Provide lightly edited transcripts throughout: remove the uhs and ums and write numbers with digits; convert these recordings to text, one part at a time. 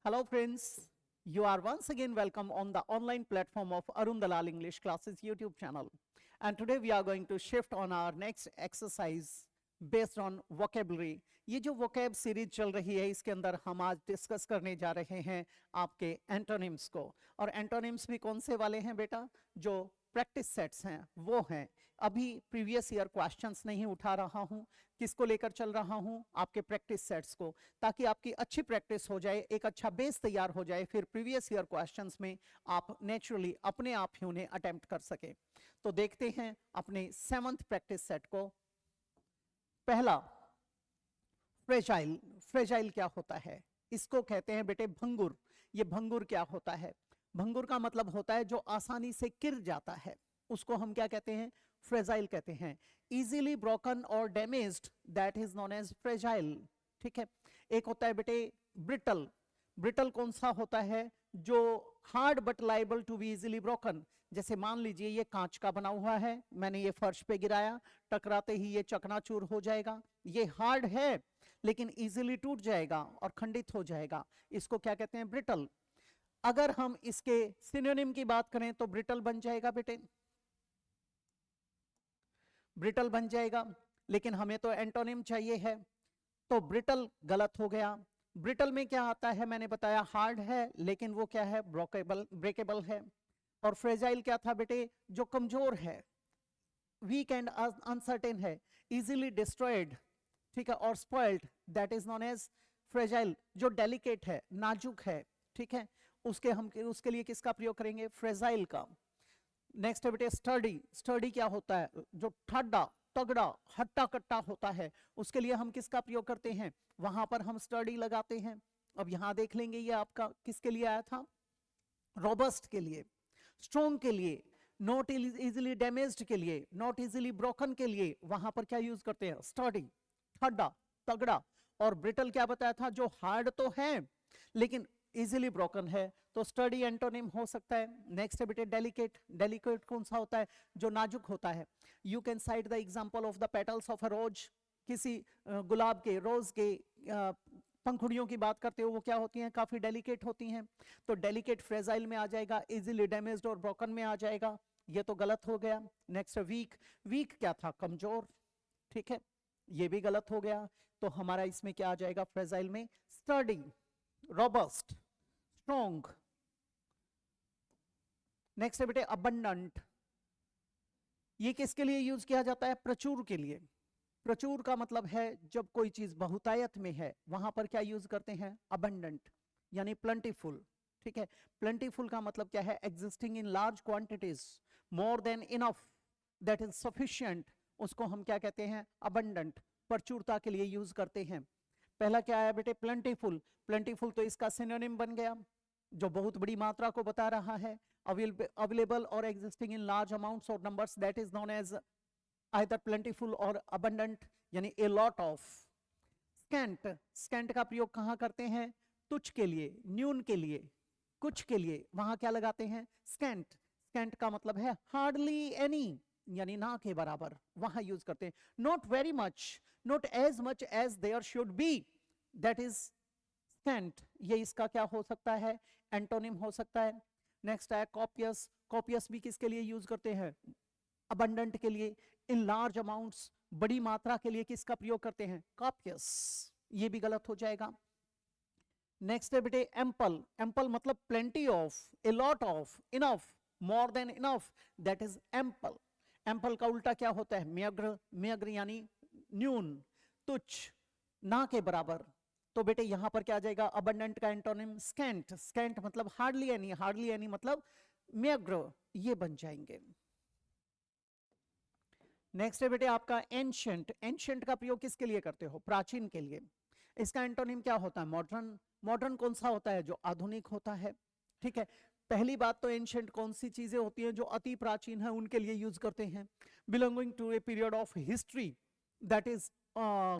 Hello friends, you are once again welcome on the online platform of Arun Dalal English Classes YouTube channel. And today we are going to shift on our next exercise based on vocabulary. ये जो vocab series चल रही है इसके अंदर हम आज discuss करने जा रहे हैं आपके एंटोनिम्स को। और एंटोनिम्स भी कौन से वाले हैं बेटा? जो प्रैक्टिस सेट्स हैं वो हैं। अभी प्रीवियस ईयर क्वेश्चंस नहीं उठा रहा हूं, किसको लेकर चल रहा हूं? आपके प्रैक्टिस सेट्स को, ताकि आपकी अच्छी प्रैक्टिस हो जाए, एक अच्छा बेस तैयार हो जाए, फिर प्रीवियस ईयर क्वेश्चंस में आप नेचुरली अपने आप ही उन्हें अटेम्प्ट कर सके। तो देखते हैं अपने 7th प्रैक्टिस सेट को। पहला, फ्रेजाइल। फ्रेजाइल क्या होता है? इसको कहते हैं बेटे भंगुर। ये भंगुर क्या होता है? भंगुर का मतलब होता है जो आसानी से गिर जाता है, उसको हम क्या कहते हैं? फ्रेजाइल कहते हैं। इजीली ब्रोकन और damaged, that is known as fragile. ठीक है। एक होता है बेटे ब्रिटल। ब्रिटल कौन सा होता है? जो hard but liable to be easily broken. जैसे मान लीजिए ये कांच का बना हुआ है, मैंने ये फर्श पे गिराया, टकराते ही ये चकनाचूर हो जाएगा। ये हार्ड है लेकिन इजीली टूट जाएगा और खंडित हो जाएगा, इसको क्या कहते हैं? ब्रिटल। अगर हम इसके सिनोनिम की बात करें तो ब्रिटल बन जाएगा बेटे, ब्रिटल बन जाएगा। लेकिन हमें तो एंटोनिम चाहिए है, तो ब्रिटल गलत हो गया। ब्रिटल में क्या आता है? मैंने बताया हार्ड है लेकिन वो क्या है? ब्रेकेबल है। और फ्रेजाइल क्या था बेटे? जो कमजोर है, वीक एंड अनसर्टेन है, इजीली डिस्ट्रॉयड, ठीक है, और spoiled, that is known as fragile. जो डेलिकेट है, नाजुक है, ठीक है, उसके लिए किसका प्रयोग करेंगे? फ्रेजाइल का। नेक्स्ट है बेटे स्टर्डी। स्टर्डी क्या होता है? जो ठाडा, तगड़ा, हट्टा कट्टा होता है, उसके लिए हम किसका प्रयोग करते हैं? वहां पर हम स्टर्डी लगाते हैं। अब यहां देख लेंगे ये आपका किसके लिए आया था? रोबस्ट के लिए, स्ट्रॉन्ग के लिए, नॉट इजीली डैमेज्ड के लिए, नॉट इजीली ब्रोकन के लिए वहां पर क्या यूज करते हैं? स्टर्डी, ठाडा, तगड़ा। और ब्रिटल क्या बताया था? जो हार्ड तो है लेकिन इजीली ब्रोकन है, तो स्टडी एंटोनिम हो सकता है। नेक्स्ट है बेटे डेलिकेट। डेलिकेट कौन सा होता है? जो नाजुक होता है। You can cite the example of the petals of a rose. किसी गुलाब के, रोज के पंखुड़ियों की बात करते हो, वो क्या होती हैं? काफी डेलिकेट होती हैं। तो डेलिकेट फ्रेजाइल में आ जाएगा, इजीली डैमेज्ड और ब्रोकन में आ जाएगा। ये तो गलत हो गया। नेक्स्ट है वीक। वीक क्या था? कमजोर, ठीक है, ये भी गलत हो गया। तो हमारा इसमें क्या आ जाएगा? फ्रेजाइल में स्टर्डी, रोबस्ट, स्ट्रॉन्ग। नेक्स्ट है बेटे अबंडेंट। ये किसके लिए यूज किया जाता है? प्रचुर के लिए। प्रचुर का मतलब है जब कोई चीज बहुतायत में है, वहां पर क्या यूज करते हैं? अबंडेंट, यानी प्लेंटीफुल। ठीक है। प्लेंटीफुल का मतलब क्या है? Existing in large quantities, more than enough, that is sufficient, उसको हम क्या कहते हैं? अबंडेंट। प्रचुरता के लिए यूज करते हैं। पहला क्या आया बेटे? प्लेंटीफुल। प्लेंटीफुल तो इसका सिनोनिम बन गया, जो बहुत बड़ी मात्रा को बता रहा है। अवेलेबल और एग्जिस्टिंग इन लार्ज अमाउंट्स और numbers, that is known as either plentiful और अबंडेंट, यानी a lot of. Scant. Scant का प्रयोग कहां करते हैं? तुच्छ के लिए, न्यून के लिए, कुछ के लिए, वहां क्या लगाते हैं? स्कैंट। स्कैंट का मतलब है हार्डली एनी, यानी ना के बराबर, वहां यूज करते हैं। Not very much, not as much as there should be, that is scant. ये इसका क्या हो सकता है? एंटोनिम हो सकता है। नेक्स्ट है कॉपियस। कॉपियस भी किसके लिए यूज करते हैं? अबंडेंट के लिए। इन लार्ज अमाउंट्स, बड़ी मात्रा के लिए किसका प्रयोग करते हैं? कॉपियस। ये भी गलत हो जाएगा। नेक्स्ट है बेटे एम्पल। एम्पल मतलब plenty of, A lot of, enough, more than enough, that is ample. Ample का उल्टा क्या होता है? म्यग्र। म्यग्र यानी न्यून, तुच्छ, ना के बराबर। तो बेटे यहां पर क्या आ जाएगा? अबंडेंट का एंटोनिम स्कैंट। स्कैंट मतलब हार्डली एनी, हार्डली एनी मतलब म्यग्र, ये बन जाएंगे। नेक्स्ट है बेटे आपका एंशिएंट। एंशिएंट का प्रयोग किसके लिए करते हो? प्राचीन के लिए। इसका एंटोनिम क्या होता है? मॉडर्न। मॉडर्न कौन सा होता है? जो आधुनिक होता है। ठीक है। पहली बात तो एंशिएंट कौन सी चीजें होती हैं जो अति प्राचीन है, उनके लिए यूज करते हैं। Belonging to a period of history that is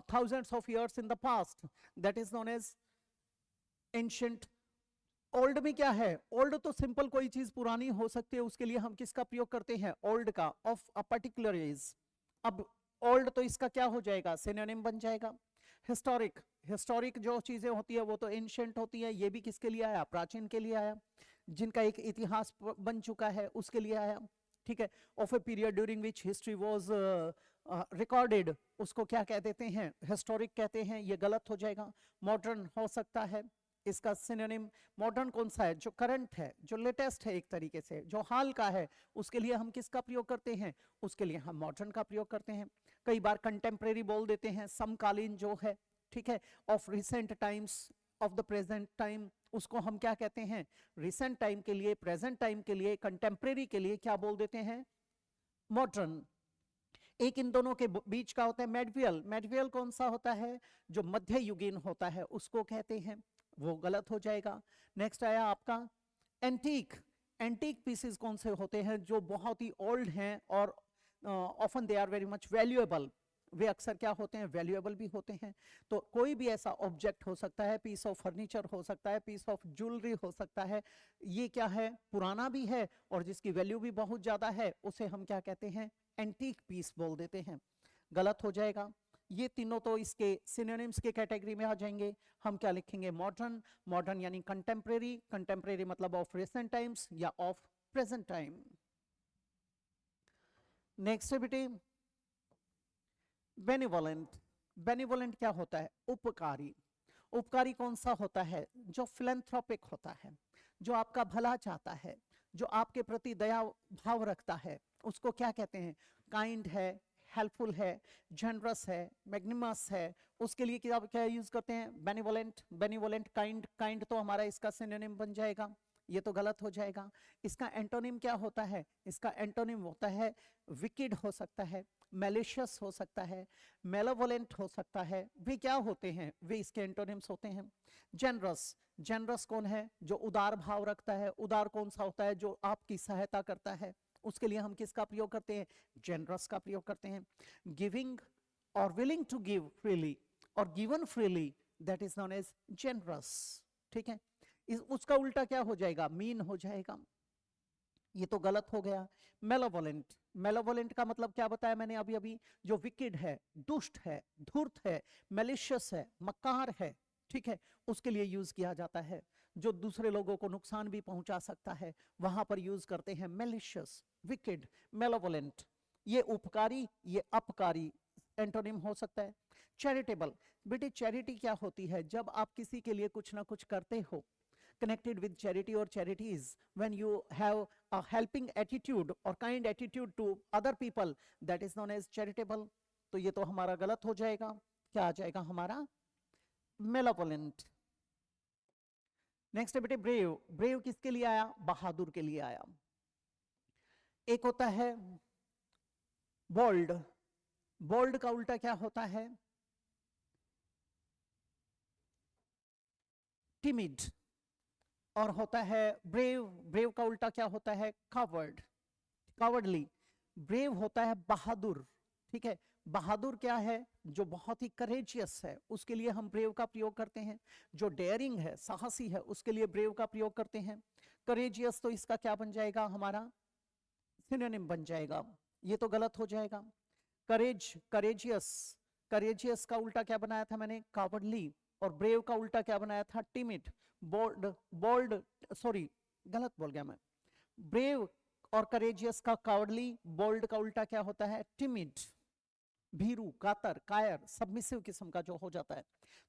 thousands of years in the past, that is known as ancient. Old में क्या है? ओल्ड तो सिंपल कोई चीज पुरानी हो सकती है, उसके लिए हम किसका प्रयोग करते हैं? ओल्ड का, ऑफ अ पर्टिकुलर एज। अब ओल्ड तो इसका क्या हो जाएगा? सिनोनिम बन जाएगा। हिस्टोरिक, हिस्टोरिक जो चीजें होती है वो तो एंशिएंट होती है, ये भी किसके लिए आया, प्राचीन के लिए आया, जिनका एक इतिहास बन चुका है उसके लिए आया, ठीक है। Of a period during which history was recorded, उसको क्या कह देते हैं, हिस्टोरिक कहते हैं, ये गलत हो जाएगा। मॉडर्न हो सकता है, इसका सिनोनिम मॉडर्न कौन सा है, जो करंट है, जो लेटेस्ट है, एक तरीके से जो हाल का है, उसके लिए हम किसका प्रयोग करते हैं, उसके लिए हम मॉडर्न का प्रयोग करते हैं। कई बार कंटेम्प्रेरी बोल देते हैं, समकालीन जो है, ठीक है। Of recent times, of the present time, उसको हम क्या कहते हैं, रिसेंट टाइम के लिए, प्रेजेंट टाइम के लिए, कंटेम्प्रेरी के लिए क्या बोल देते हैं, मॉडर्न। एक इन दोनों के बीच का होता है मेडवियल, मेडवियल कौन सा होता है, जो मध्य युगीन होता है उसको कहते हैं, वो गलत हो जाएगा। नेक्स्ट आया आपका एंटीक, एंटीक पीसेस कौन से होते हैं, जो बहुत ही ओल्ड हैं और often they are very much valuable, वे अक्सर क्या होते हैं, वैल्यूएबल भी होते हैं। तो कोई भी ऐसा ऑब्जेक्ट हो सकता है, पीस ऑफ फर्नीचर हो सकता है, पीस ऑफ ज्वेलरी हो सकता है, ये क्या है, पुराना भी है और जिसकी वैल्यू भी बहुत ज्यादा है, उसे हम क्या कहते हैं, एंटीक पीस बोल देते हैं, गलत हो जाएगा। ये तीनों तो इसके सिनोनिम्स के कैटेगरी में आ जाएंगे। हम क्या लिखेंगे, मॉडर्न, मॉडर्न यानी कंटेम्प्रेरी, कंटेम्प्रेरी मतलब ऑफ रिसेंट टाइम्स या ऑफ प्रेजेंट टाइम। नेक्स्ट है बेटे बेनिवोलेंट, बेनिवोलेंट क्या होता है, उपकारी। उपकारी कौन सा होता है, जो फिलैंथ्रोपिक होता है, जो आपका भला चाहता है, जो आपके प्रति दया भाव रखता है, उसको क्या कहते हैं, काइंड है, हेल्पफुल है, जनरस है, मैग्निमस है, उसके लिए क्या यूज करते हैं, बेनिवोलेंट, बेनिवोलेंट, काइंड, काइंड तो हमारा इसका सिनोनिम बन जाएगा, ये तो गलत हो जाएगा। इसका एंटोनिम क्या होता है, इसका एंटोनिम होता है विकेड हो सकता है, मैलिशियस हो सकता है, मेलोवोलेंट हो सकता है, वे क्या होते हैं, वे इसके एंटोनिम्स होते हैं। जनरस, जनरस कौन है, जो उदार भाव रखता है, उदार कौन सा होता है, जो आपकी सहायता करता है, उसके लिए हम किसका प्रयोग करते हैं, जनरस का प्रयोग करते हैं। गिविंग और विलिंग टू गिव फ्रीली और given freely, that is known as generous, ठीक है। उसका उल्टा क्या हो जाएगा, मीन हो जाएगा, ये तो गलत हो गया। मेलोवोलेंट, मेलोवोलेंट का मतलब क्या बताया मैंने अभी अभी, जो विकेड है, दुष्ट है, धूर्त है, मैलिशियस है, मक्कार है, ठीक है, उसके लिए यूज किया जाता है, जो दूसरे लोगों को नुकसान भी पहुंचा सकता है, वहां पर यूज करते हैं मैलिशियस, विकेड, मेलोवोलेंट। ये उपकारी, ये अपकारी एंटोनिम हो सकता है। चैरिटेबल, बेटे चैरिटी क्या होती है, जब आप किसी के लिए कुछ ना कुछ करते हो, connected with charity or charities, when you have a helping attitude or kind attitude to other people, that is known as charitable। तो ये तो हमारा गलत हो जाएगा, क्या आ जाएगा हमारा, मेलोवोलेंट। नेक्स्ट है बेटे ब्रेव, ब्रेव किसके लिए आया, बहादुर के लिए आया। एक होता है बोल्ड, बोल्ड का उल्टा क्या होता है, टिमिड, और होता है ब्रेव, ब्रेव का उल्टा क्या होता है, कावर्ड, कावर्डली। ब्रेव होता है बहादुर, ठीक है, बहादुर क्या है, जो बहुत ही करेजियस है, उसके लिए हम ब्रेव का प्रयोग करते हैं। जो डेयरिंग है, साहसी है, उसके लिए ब्रेव का प्रयोग करते हैं। करेजियस तो इसका क्या बन जाएगा, हमारा सिनोनिम बन जाएगा, ये तो गलत हो जाएगा। करेज, करेजियस, करेजियस का उल्टा क्या बनाया था मैंने, कावर्डली, और ब्रेव का उल्टा क्या बनाया था, टिमिड, बोल्ड, बोल्ड, सॉरी गलत बोल गया मैं, ब्रेव और करेजियस का कावर्डली, बोल्ड का उल्टा क्या होता है, टिमिड, भीरू, कातर, कायर, सबमिसिव किस्म का जो हो जाता है।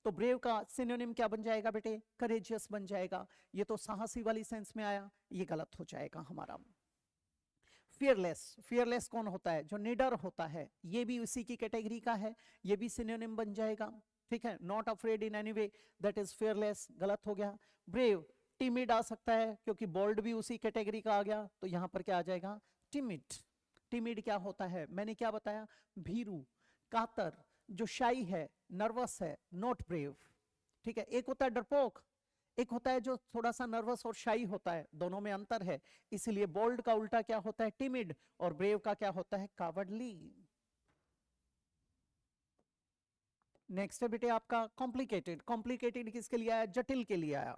तो ब्रेव का सिनोनिम क्या बन जाएगा बेटे, करेजियस बन जाएगा, ये तो साहसी वाली सेंस में आया, ये गलत हो जाएगा हमारा। फियरलेस, फियरलेस कौन होता है, जो निडर होता है, ये भी उसी की कैटेगरी का है, ये भी सिनोनिम बन जाएगा, ठीक है। Not afraid in any way, that is fearless, गलत हो गया। ब्रेव, टिमिड आ सकता है क्योंकि बोल्ड भी उसी कैटेगरी का आ गया, तो यहां पर क्या आ जाएगा, टिमिड। टिमिड क्या होता है, मैंने क्या बताया, भीरू, कातर, जो शाई है, नर्वस है, नॉट ब्रेव, ठीक है। एक होता है डरपोक, एक होता है जो थोड़ा सा नर्वस और शाई होता है, दोनों में अंतर है, इसलिए बोल्ड का उल्टा क्या होता है, टिमिड, और ब्रेव का क्या होता है, कावर्डली। नेक्स्ट है बेटे आपका कॉम्प्लिकेटेड, कॉम्प्लिकेटेड किसके लिए आया, जटिल के लिए आया।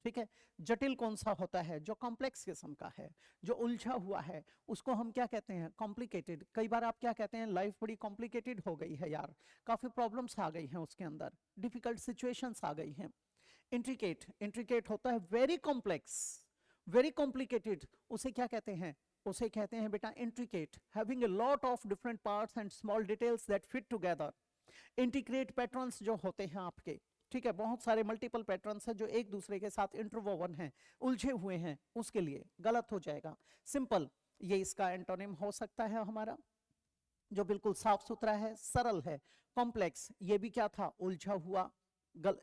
ठीक है। जटिल कौन सा होता है? जो कॉम्प्लेक्स किस्म का है, जो उलझा हुआ है, उसको हम क्या कहते हैं? कॉम्प्लिकेटेड। कई बार आप क्या कहते हैं? लाइफ बड़ी कॉम्प्लिकेटेड हो गई है यार, काफी प्रॉब्लम्स आ गई हैं उसके अंदर, डिफिकल्ट सिचुएशंस आ गई हैं। इंट्रिकेट, इंट्रिकेट होता है वेरी कॉम्प्लेक्स, वेरी कॉम्प्लिकेटेड, उसे क्या कहते हैं? उसे कहते हैं बेटा intricate, having a lot of different parts and small details that fit together. Integrate patterns जो होते हैं आपके, ठीक है, बहुत सारे मल्टीपल पैटर्न्स हैं जो एक दूसरे के साथ इंटरवोवन हैं, उलझे हुए हैं, उसके लिए गलत हो जाएगा। सिंपल, ये इसका एंटोनिम हो सकता है हमारा, जो बिल्कुल साफ सुथरा है, सरल है। कॉम्प्लेक्स, ये भी क्या था? उलझा हुआ,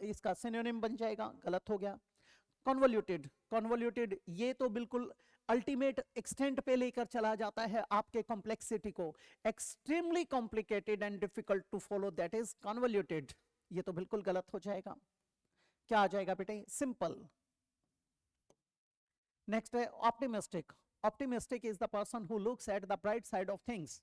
इसका सिनोनिम बन जाएगा, गलत हो गया। कॉन्वोल्यूटेड, कॉन्वोल्यूटेड ये तो बिल्कुल अल्टीमेट एक्सटेंट पे लेकर चला जाता है आपके कॉम्प्लेक्सिटी को, extremely complicated and difficult to follow, that is convoluted. ये तो बिल्कुल गलत हो जाएगा। क्या आ जाएगा बेटे? सिंपल। नेक्स्ट है optimistic. Optimistic is the person who looks at the bright side of things,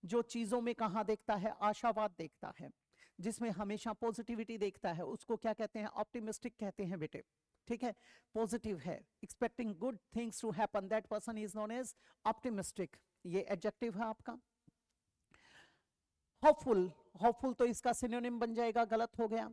जो चीजों में कहां देखता है? आशावाद देखता है, जिसमें हमेशा पॉजिटिविटी देखता है, उसको क्या कहते हैं? ऑप्टिमिस्टिक कहते हैं बेटे, ठीक है। पॉजिटिव है, expecting good things to happen, that person is known as optimistic. ये एडजेक्टिव है आपका। होपफुल, होपफुल तो इसका सिनोनिम बन जाएगा, गलत हो गया।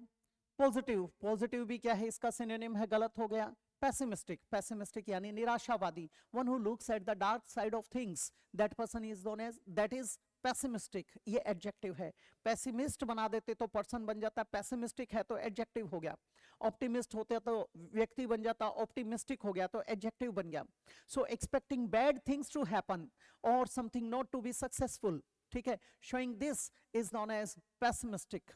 पॉजिटिव, पॉजिटिव भी क्या है? इसका सिनोनिम है, गलत हो गया। पैसिमिस्टिक, पैसिमिस्टिक यानी निराशावादी, one who looks at the dark side of things, that person is known as, that is pessimistic. ये एडजेक्टिव है। पैसिमिस्ट बना देते तो पर्सन बन जाता, पैसिमिस्टिक है तो एडजेक्टिव हो गया। ऑप्टिमिस्ट होते तो व्यक्ति बन जाता, ऑप्टिमिस्टिक हो गया तो एडजेक्टिव बन गया। So expecting bad things to happen और something not to be successful, ठीक है, showing this is known as pessimistic.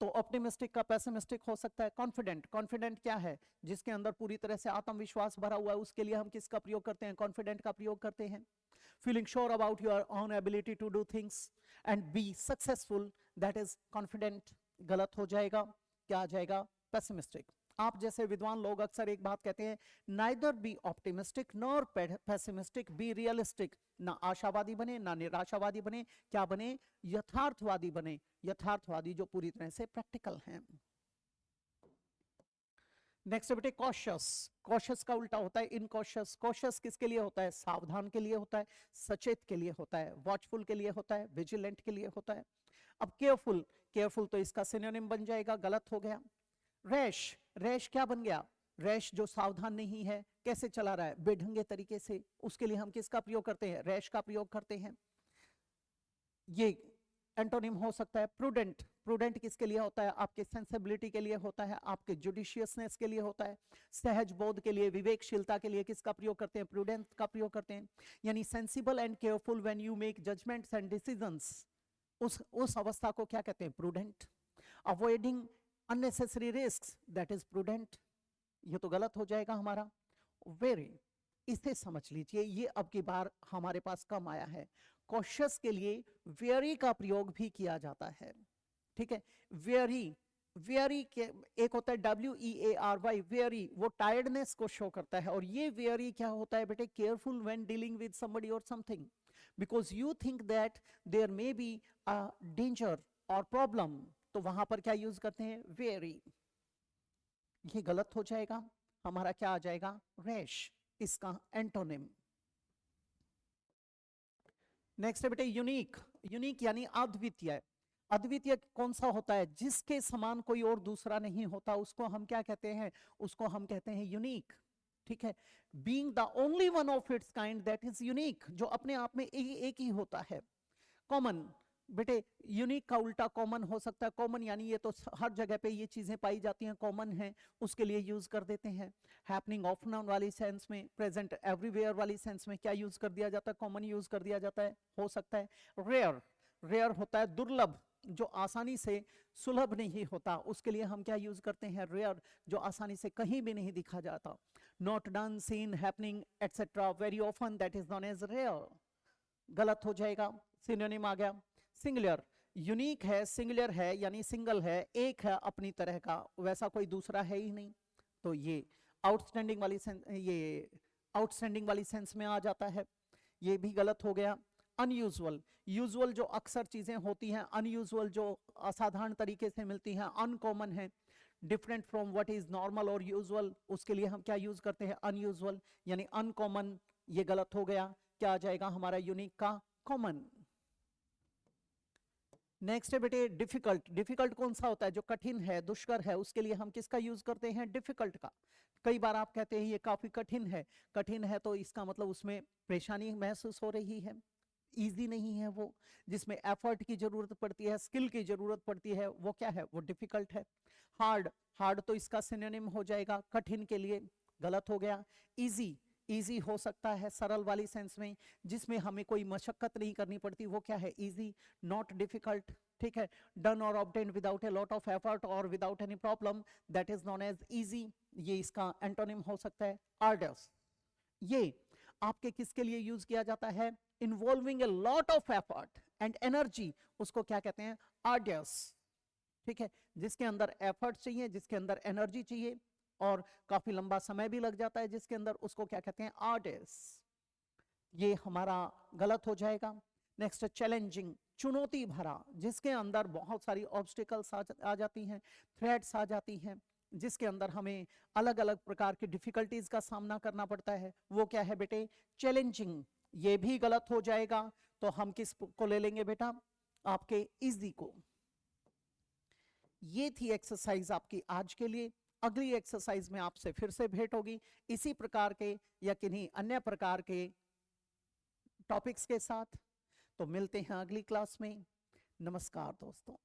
तो ऑप्टिमिस्टिक का पैसिमिस्टिक हो सकता है। कॉन्फिडेंट, कॉन्फिडेंट क्या है? जिसके अंदर पूरी तरह से आत्मविश्वास भरा हुआ है, उसके लिए हम किसका प्रयोग करते हैं? कॉन्फिडेंट का प्रयोग करते हैं। Feeling sure about your own ability to do things and be successful, that is confident, गलत हो जाएगा। क्या आ जाएगा? पैसिमिस्टिक। आप जैसे विद्वान लोग अक्सर एक बात कहते हैं, neither be optimistic nor pessimistic, be realistic. ना आशावादी बने ना निराशावादी बने, क्या बने? यथार्थवादी बने, यथार्थवादी जो पूरी तरह से प्रैक्टिकल हैं। नेक्स्ट बेटे कॉशियस। कॉशियस का उल्टा होता है इनकॉशियस। कॉशियस किसके लिए होता है? सावधान के लिए होता है, सचेत के लिए होता है, वॉचफुल के लिए होता है, विजिलेंट के लिए होता है। अब केयरफुल, केयरफुल तो इसका सिनोनिम बन जाएगा, गलत हो गया। रैश, रैश क्या बन गया? रैश जो सावधान नहीं है, कैसे चला रहा है? बेढंगे तरीके से, उसके लिए हम किसका प्रयोग करते हैं? रैश का प्रयोग करते हैं। ये एंटोनिम हो सकता है प्रूडेंट। प्रूडेंट किसके लिए होता है? आपके सेंसिबिलिटी के लिए होता है, आपके जुडिशियसनेस के लिए होता है, सहज बोध के लिए, विवेकशीलता के लिए किसका प्रयोग करते हैं? प्रूडेंट का प्रयोग करते हैं। यानी sensible and careful when you make judgments and decisions, उस अवस्था को क्या कहते हैं? Prudent. Avoiding unnecessary risks, that is prudent. ये तो गलत हो जाएगा हमारा। वेरी, इसे समझ लीजिए, ये अब की बार हमारे पास कम आया है। कॉशियस के लिए वेरी का प्रयोग भी किया जाता है, ठीक है। वेरी, वेरी के एक होता है WEARY, वेरी, वो टायर्डनेस को शो करता है। और ये वेरी क्या होता है बेटे? Careful when dealing with somebody और something, because you think that there may be a danger और प्रॉब्लम, तो वहां पर क्या यूज करते हैं? वेरी। ये गलत हो जाएगा हमारा। क्या आ जाएगा? रैश, इसका एंटोनिम। नेक्स्ट है बेटे यूनिक। यूनिक यानी अद्वितीय। अद्वितीय कौन सा होता है? जिसके समान कोई और दूसरा नहीं होता, उसको हम क्या कहते हैं? उसको हम कहते हैं यूनिक, ठीक है। Being the only one of its kind, that is unique, जो अपने आप में एक ही होता है। कॉमन, बेटे यूनिक का उल्टा कॉमन हो सकता है। कॉमन यानी ये तो हर जगह पे ये चीजें पाई जाती हैं, कॉमन है, उसके लिए यूज कर देते हैं। हैपनिंग ऑफन वाली सेंस में, प्रेजेंट एवरीवेयर वाली सेंस में क्या यूज कर दिया जाता है? कॉमन यूज कर दिया जाता है, हो सकता है। रेयर, रेयर होता है दुर्लभ, जो आसानी से सुलभ नहीं होता, उसके लिए हम क्या यूज करते हैं? रेयर, जो आसानी से कहीं भी नहीं दिखा जाता। Not done, seen, happening etcetera, very often, that is known as rare, गलत हो जाएगा। सिनोनिम आ गया। सिंगुलर, यूनिक है, सिंगुलर है यानी सिंगल है, एक है अपनी तरह का, वैसा कोई दूसरा है ही नहीं, तो ये आउटस्टैंडिंग वाली सेंस, ये आउटस्टैंडिंग वाली सेंस में आ जाता है, ये भी गलत हो गया। अनयूजुअल, यूजुअल जो अक्सर चीजें होती हैं, अनयूजुअल जो असाधारण तरीके से मिलती हैं, अनकॉमन है। Different from what is normal और यूजुअल, उसके लिए हम क्या यूज करते हैं? अनयूजुअल, यानी अनकॉमन, ये गलत हो गया। क्या आ जाएगा हमारा यूनिक का? कॉमन। नेक्स्ट है बेटे डिफिकल्ट। डिफिकल्ट कौन सा होता है? जो कठिन है, दुष्कर है, उसके लिए हम किसका यूज करते हैं? डिफिकल्ट का। कई बार आप कहते हैं ये काफी कठिन है। कठिन है तो इसका मतलब उसमें परेशानी महसूस हो रही है, इजी नहीं है वो, जिसमें एफर्ट की जरूरत पड़ती है, स्किल की जरूरत पड़ती है, वो क्या है? वो डिफिकल्ट है। हार्ड, हार्ड तो इसका सिनोनिम हो जाएगा कठिन के लिए, गलत हो गया। इजी, इजी हो सकता है सरल वाली सेंस में, जिसमें हमें कोई मशक्कत नहीं करनी पड़ती, वो क्या है? Easy, not difficult. ठीक है, डन और obtain without a lot of effort और without any problem, that is known as easy, ये इसका एंटोनिम हो सकता है। आर्डस, ये आपके किसके लिए यूज किया जाता है? Involving A lot of effort and energy, उसको क्या कहते हैं? आर्डियस। ठीक है, जिसके अंदर एफर्ट चाहिए, जिसके अंदर एनर्जी चाहिए और काफी लंबा समय भी लग जाता है जिसके अंदर, उसको क्या कहते हैं? आर्टिस। ये हमारा गलत हो जाएगा। नेक्स्ट चैलेंजिंग, चुनौती भरा, जिसके अंदर बहुत सारी ऑब्स्टिकल्स आ जाती हैं, थ्रेट्स आ जाती हैं, जिसके अंदर हमें अलग अलग प्रकार की डिफिकल्टीज का सामना करना पड़ता है, वो क्या है बेटे? चैलेंजिंग। ये भी गलत हो जाएगा, तो हम किस को ले लेंगे बेटा? आपके इजी को। ये थी एक्सरसाइज आपकी आज के लिए। अगली एक्सरसाइज में आपसे फिर से भेंट होगी इसी प्रकार के या किन्हीं अन्य प्रकार के टॉपिक्स के साथ। तो मिलते हैं अगली क्लास में। नमस्कार दोस्तों।